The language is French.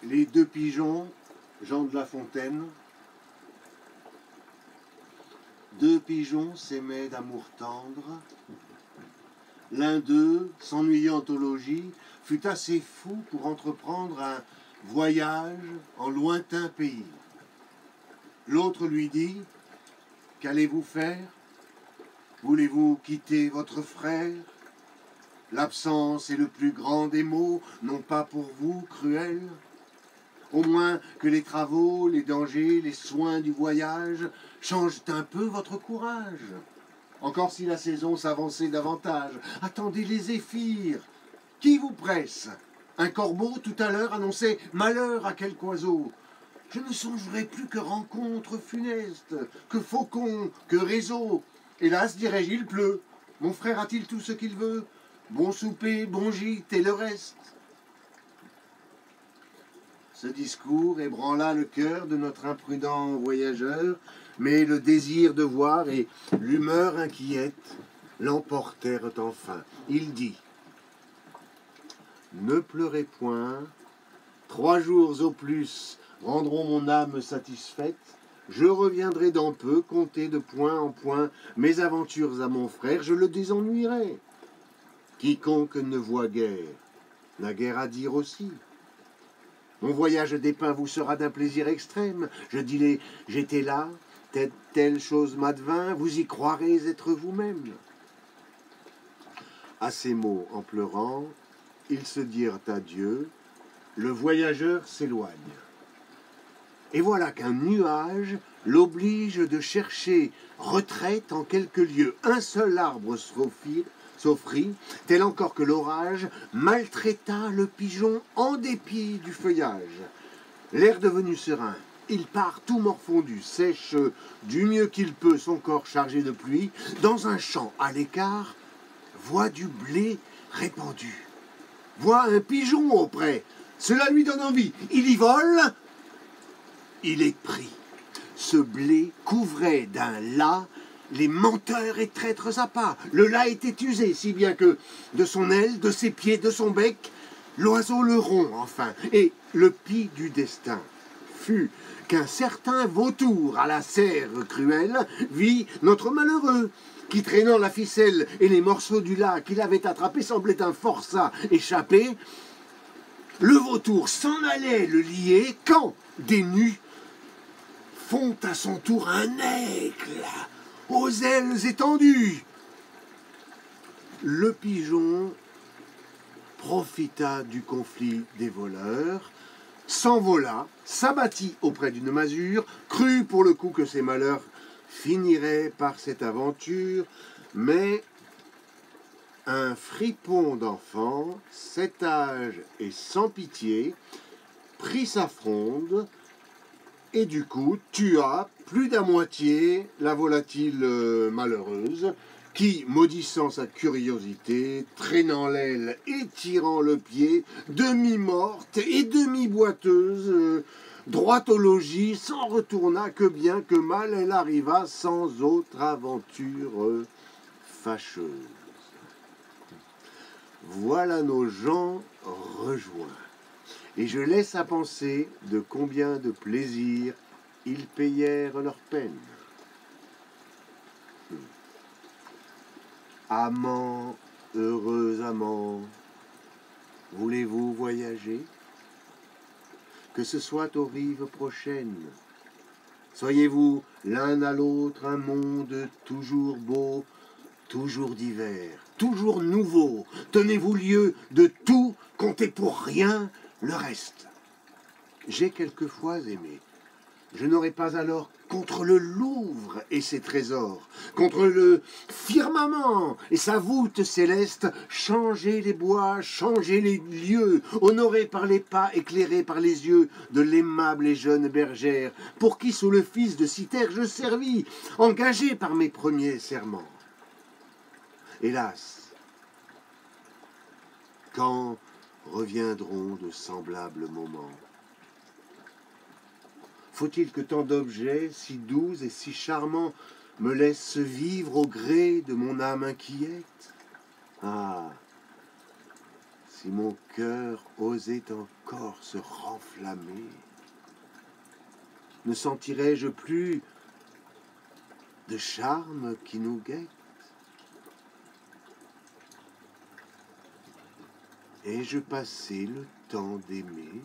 Les deux pigeons, Jean de La Fontaine. Deux pigeons s'aimaient d'amour tendre. L'un d'eux, s'ennuyant au logis, fut assez fou pour entreprendre un voyage en lointain pays. L'autre lui dit: « Qu'allez-vous faire? Voulez-vous quitter votre frère? L'absence est le plus grand des maux, non pas pour vous, cruel. Au moins que les travaux, les dangers, les soins du voyage changent un peu votre courage. Encore si la saison s'avançait davantage, attendez les zéphyrs. Qui vous presse? Un corbeau tout à l'heure annonçait malheur à quelque oiseau. Je ne songerai plus que rencontre funeste, que faucon, que réseau. Hélas, dirais-je, il pleut. Mon frère a-t-il tout ce qu'il veut? Bon souper, bon gîte et le reste. Ce discours ébranla le cœur de notre imprudent voyageur, mais le désir de voir et l'humeur inquiète l'emportèrent enfin. Il dit: « Ne pleurez point, 3 jours au plus rendront mon âme satisfaite. Je reviendrai dans peu conter de point en point mes aventures à mon frère, je le désennuierai. Quiconque ne voit guère n'a guère à dire aussi. Mon voyage dépeint vous sera d'un plaisir extrême. Je dirai: j'étais là, telle chose m'advint, vous y croirez être vous-même. » À ces mots, en pleurant, ils se dirent adieu. Le voyageur s'éloigne. Et voilà qu'un nuage l'oblige de chercher retraite en quelques lieux. Un seul arbre s'offrit, tel encore que l'orage maltraita le pigeon en dépit du feuillage. L'air devenu serein, il part tout morfondu, sèche du mieux qu'il peut son corps chargé de pluie, dans un champ à l'écart, voit du blé répandu. Voit un pigeon auprès, cela lui donne envie, il y vole, il est pris. Ce blé couvrait d'un lacs les menteurs et traîtres appâts. Le lacs était usé, si bien que de son aile, de ses pieds, de son bec, l'oiseau le rompt enfin. Et le pis du destin fut qu'un certain vautour à la serre cruelle vit notre malheureux, qui traînant la ficelle et les morceaux du lacs qu'il avait attrapés semblait un forçat échappé. Le vautour s'en allait le lier quand, des nues, fond à son tour un aigle aux ailes étendues. Le pigeon profita du conflit des voleurs, s'envola, s'abattit auprès d'une masure, crut pour le coup que ses malheurs finiraient par cette aventure, mais un fripon d'enfant, 7 âges et sans pitié, prit sa fronde, et du coup tua plus d'à moitié la volatile malheureuse, qui, maudissant sa curiosité, traînant l'aile et tirant le pied, demi-morte et demi-boiteuse, droit au logis, s'en retourna que bien que mal elle arriva sans autre aventure fâcheuse. Voilà nos gens rejoints. Et je laisse à penser de combien de plaisir ils payèrent leur peine. Amants, heureux amants, voulez-vous voyager? Que ce soit aux rives prochaines. Soyez-vous l'un à l'autre un monde toujours beau, toujours divers, toujours nouveau. Tenez-vous lieu de tout, comptez pour rien le reste. J'ai quelquefois aimé. Je n'aurais pas alors contre le Louvre et ses trésors, contre le firmament et sa voûte céleste, changer les bois, changer les lieux, honorés par les pas, éclairés par les yeux de l'aimable et jeune bergère, pour qui sous le fils de Cythère je servis, engagé par mes premiers serments. Hélas, quand reviendront de semblables moments? Faut-il que tant d'objets si doux et si charmants me laissent vivre au gré de mon âme inquiète? Ah, si mon cœur osait encore corps se renflammer? Ne sentirais-je plus de charme qui nous guette? Ai-je passé le temps d'aimer?